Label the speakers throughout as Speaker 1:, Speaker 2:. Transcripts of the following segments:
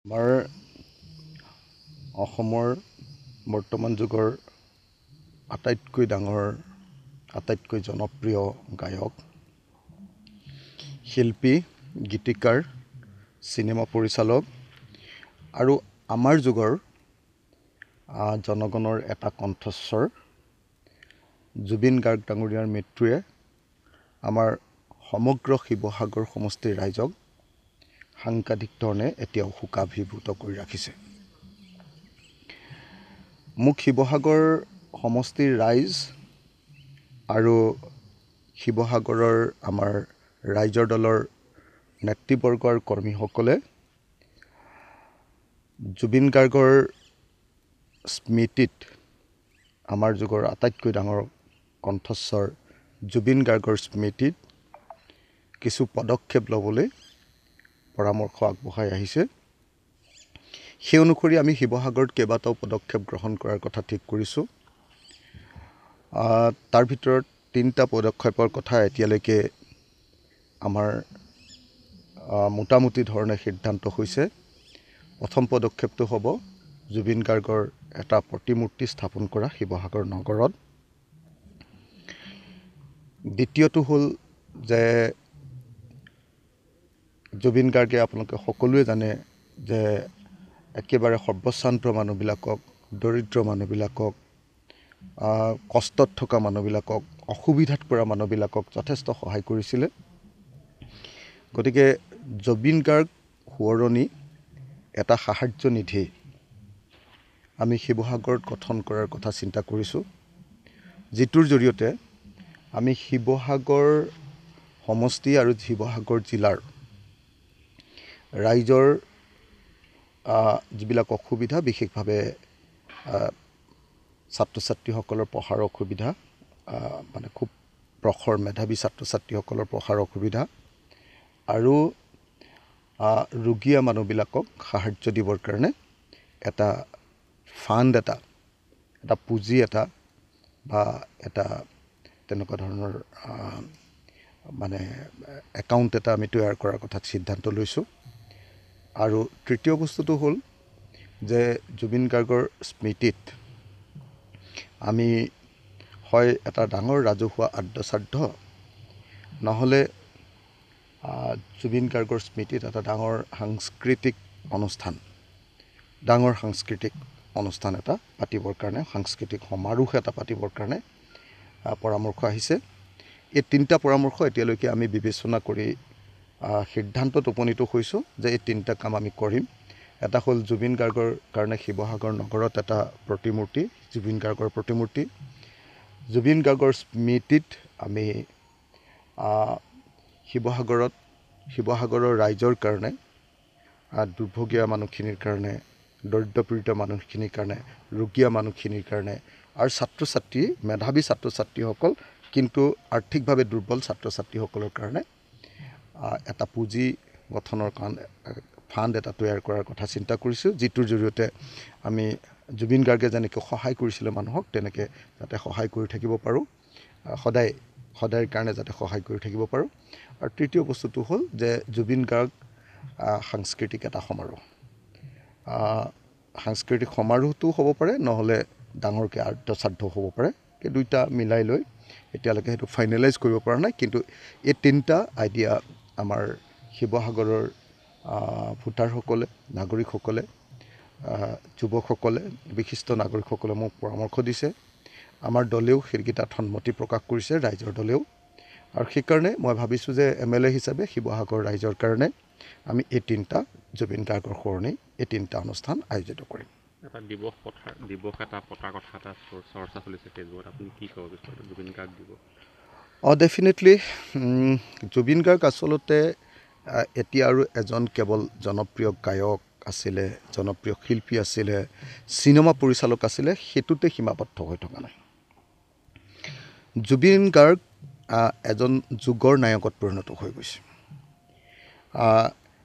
Speaker 1: আমাৰ অসমৰ বৰ্তমান যুগৰ আটাইতকৈ ডাঙৰ আটাইতকৈ জনপ্ৰিয় গায়ক শিল্পী গীতিকাৰ চিনেমা পৰিচালক আৰু আমাৰ যুগৰ জনগণৰ এটা কণ্ঠস্বৰ জুবিন গাৰ্গ ডাঙৰীয়াৰ মৃত্যুৱে আমাৰ সমগ্ৰ শিৱসাগৰ সমষ্টিৰ ৰাইজক সাংঘাতিক ধৰণে এতিয়াও শোকাভিভূত কৰি ৰাখিছে। মোক শিৱসাগৰ সমষ্টিৰ ৰাইজ আৰু শিৱসাগৰৰ আমাৰ ৰাইজৰ দলৰ নেতৃবৰ্গ আৰু কৰ্মীসকলে জুবিন গাৰ্গৰ স্মৃতিত আমাৰ যুগৰ আটাইতকৈ ডাঙৰ কণ্ঠস্বৰ জুবিন গাৰ্গৰ স্মৃতিত কিছু পদক্ষেপ ল'বলৈ পৰামৰ্শ আগবঢ়াই আহিছে। সেই অনুসৰি আমি শিৱসাগৰত কেইবাটাও পদক্ষেপ গ্ৰহণ কৰাৰ কথা ঠিক কৰিছোঁ। তাৰ ভিতৰত 3টা পদক্ষেপৰ কথা এতিয়ালৈকে আমাৰ মোটামুটি ধৰণে সিদ্ধান্ত হৈছে। প্ৰথম পদক্ষেপটো হ'ব জুবিন গাৰ্গৰ এটা প্ৰতিমূৰ্তি স্থাপন কৰা শিৱসাগৰ নগৰত। দ্বিতীয়টো হ'ল যে জুবিন গাৰ্গে আপোনালোকে সকলোৱে জানে যে একেবাৰে সৰ্বশ্ৰান্ত মানুহবিলাকক, দৰিদ্ৰ মানুহবিলাকক, কষ্টত থকা মানুহবিলাকক, অসুবিধাত পৰা মানুহবিলাকক যথেষ্ট সহায় কৰিছিলে। গতিকে জুবিন গাৰ্গ সোঁৱৰণী এটা সাহাৰ্য নিধি আমি শিৱসাগৰত গঠন কৰাৰ কথা চিন্তা কৰিছোঁ, যিটোৰ জৰিয়তে আমি শিৱসাগৰ সমষ্টি আৰু শিৱসাগৰ জিলাৰ ৰাইজৰ যিবিলাক অসুবিধা, বিশেষভাৱে ছাত্ৰ ছাত্ৰীসকলৰ পঢ়াৰ অসুবিধা, মানে খুব প্ৰখৰ মেধাৱী ছাত্ৰ ছাত্ৰীসকলৰ পঢ়াৰ অসুবিধা আৰু ৰোগীয়া মানুহবিলাকক সাহাৰ্য দিবৰ কাৰণে এটা ফাণ্ড এটা পুঁজি এটা বা এটা তেনেকুৱা ধৰণৰ মানে একাউণ্ট এটা আমি তৈয়াৰ কৰাৰ কথা সিদ্ধান্ত লৈছোঁ। আৰু তৃতীয় বস্তুটো হ'ল যে জুবিন গাৰ্গৰ স্মৃতিত আমি হয় এটা ডাঙৰ ৰাজহুৱা আদ্যশ্ৰাদ্ধ, নহ'লে জুবিন গাৰ্গৰ স্মৃতিত এটা ডাঙৰ সাংস্কৃতিক অনুষ্ঠান এটা পাতিবৰ কাৰণে, সাংস্কৃতিক সমাৰোহ এটা পাতিবৰ কাৰণে পৰামৰ্শ আহিছে। এই 3টা পৰামৰ্শ এতিয়ালৈকে আমি বিবেচনা কৰি সিদ্ধান্তত উপনীত হৈছোঁ যে এই 3টা কাম আমি কৰিম। এটা হ'ল জুবিন গাৰ্গৰ কাৰণে শিৱসাগৰ নগৰত এটা প্ৰতিমূৰ্তি, জুবিন গাৰ্গৰ প্ৰতিমূৰ্তি। জুবিন গাৰ্গৰ স্মৃতিত আমি শিৱসাগৰৰ ৰাইজৰ কাৰণে, দুৰ্ভগীয়া মানুহখিনিৰ কাৰণে, দৰিদ্ৰপীড়িত মানুহখিনিৰ কাৰণে, ৰোগীয়া মানুহখিনিৰ কাৰণে আৰু মেধাৱী ছাত্ৰ ছাত্ৰীসকল কিন্তু আৰ্থিকভাৱে দুৰ্বল ছাত্ৰ ছাত্ৰীসকলৰ কাৰণে এটা পুঁজি গঠনৰ কাৰণে ফাণ্ড এটা তৈয়াৰ কৰাৰ কথা চিন্তা কৰিছোঁ, যিটোৰ জৰিয়তে আমি জুবিন গাৰ্গে যেনেকৈ সহায় কৰিছিলে মানুহক, তেনেকৈ যাতে সহায় কৰি থাকিব পাৰোঁ, সদায়ৰ কাৰণে যাতে সহায় কৰি থাকিব পাৰোঁ। আৰু তৃতীয় বস্তুটো হ'ল যে জুবিন গাৰ্গ সাংস্কৃতিক এটা সমাৰোহ, সাংস্কৃতিক সমাৰোহটো হ'ব পাৰে, নহ'লে ডাঙৰকৈ আদ্যশ্ৰাদ্ধ হ'ব পাৰে। এই 2টা মিলাই লৈ এতিয়ালৈকে সেইটো ফাইনেলাইজ কৰিব পৰা নাই, কিন্তু এই 3টা আইডিয়া আমাৰ শিৱসাগৰৰ ভোটাৰসকলে, নাগৰিকসকলে, যুৱকসকলে, বিশিষ্ট নাগৰিকসকলে মোক পৰামৰ্শ দিছে। আমাৰ দলেও সেইকেইটাত সন্মতি প্ৰকাশ কৰিছে, ৰাইজৰ দলেও। আৰু সেইকাৰণে মই ভাবিছোঁ যে MLA হিচাপে শিৱসাগৰ ৰাইজৰ কাৰণে আমি এই 3টা জুবিন গাৰ্গৰ সোঁৱৰণী এই 3টা অনুষ্ঠান আয়োজিত কৰিম।
Speaker 2: এটা দিৱস এটা পতাৰ কথা এটা চৰ্চা চলিছে ফেচবুকত, আপুনি কি ক'ব বিচাৰে জুবিন গাৰ্গ দিৱস?
Speaker 1: ডেফিনেটলি জুবিন গাৰ্গ আচলতে এতিয়া আৰু এজন কেৱল জনপ্ৰিয় গায়ক আছিলে, জনপ্ৰিয় শিল্পী আছিলে, চিনেমা পৰিচালক আছিলে, সেইটোতে সীমাবদ্ধ হৈ থকা নাই। জুবিন গাৰ্গ এজন যুগৰ নায়কত পৰিণত হৈ গৈছে।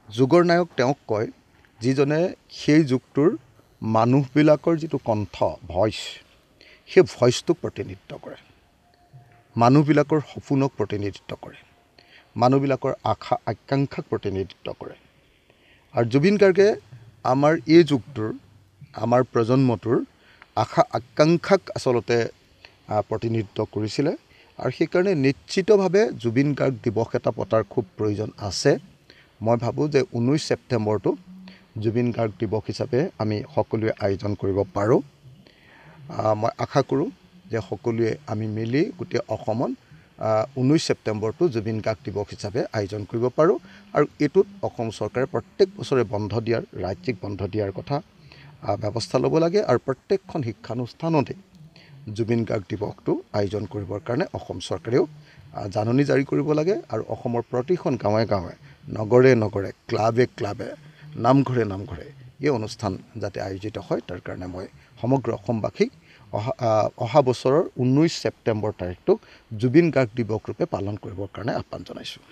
Speaker 1: যুগৰ নায়ক তেওঁক কয় যিজনে সেই যুগটোৰ মানুহবিলাকৰ যিটো কণ্ঠ, ভইচ, সেই ভইচটোক প্ৰতিনিধিত্ব কৰে, মানুহবিলাকৰ সপোনক প্ৰতিনিধিত্ব কৰে, মানুহবিলাকৰ আশা আকাংক্ষাক প্ৰতিনিধিত্ব কৰে। আৰু জুবিন গাৰ্গে আমাৰ এই যুগটোৰ আমাৰ প্ৰজন্মটোৰ আশা আকাংক্ষাক আচলতে প্ৰতিনিধিত্ব কৰিছিলে আৰু সেইকাৰণে নিশ্চিতভাৱে জুবিন গাৰ্গ দিৱস এটা পতাৰ খুব প্ৰয়োজন আছে। মই ভাবোঁ যে 19 ছেপ্টেম্বৰটো জুবিন গাৰ্গ দিৱস হিচাপে আমি সকলোৱে আয়োজন কৰিব পাৰোঁ। মই আশা কৰোঁ যে সকলোৱে আমি মিলি গোটেই অসমত 19 ছেপ্টেম্বৰটো জুবিন গাৰ্গ দিৱস হিচাপে আয়োজন কৰিব পাৰোঁ আৰু এইটোত অসম চৰকাৰে প্ৰত্যেক বছৰে বন্ধ দিয়াৰ ৰাজ্যিক বন্ধ দিয়াৰ কথা ব্যৱস্থা ল'ব লাগে আৰু প্ৰত্যেকখন শিক্ষানুষ্ঠানতে জুবিন গাৰ্গ দিৱসটো আয়োজন কৰিবৰ কাৰণে অসম চৰকাৰেও জাননী জাৰি কৰিব লাগে আৰু অসমৰ প্ৰতিখন গাঁৱে গাঁৱে নগৰে নগৰে ক্লাবে নামঘৰে এই অনুষ্ঠান যাতে আয়োজিত হয় তাৰ কাৰণে মই সমগ্ৰ অসমবাসীক অহা বছৰৰ 19 ছেপ্টেম্বৰ তাৰিখটোক জুবিন গাৰ্গ দিৱস ৰূপে পালন কৰিবৰ কাৰণে আহ্বান জনাইছোঁ।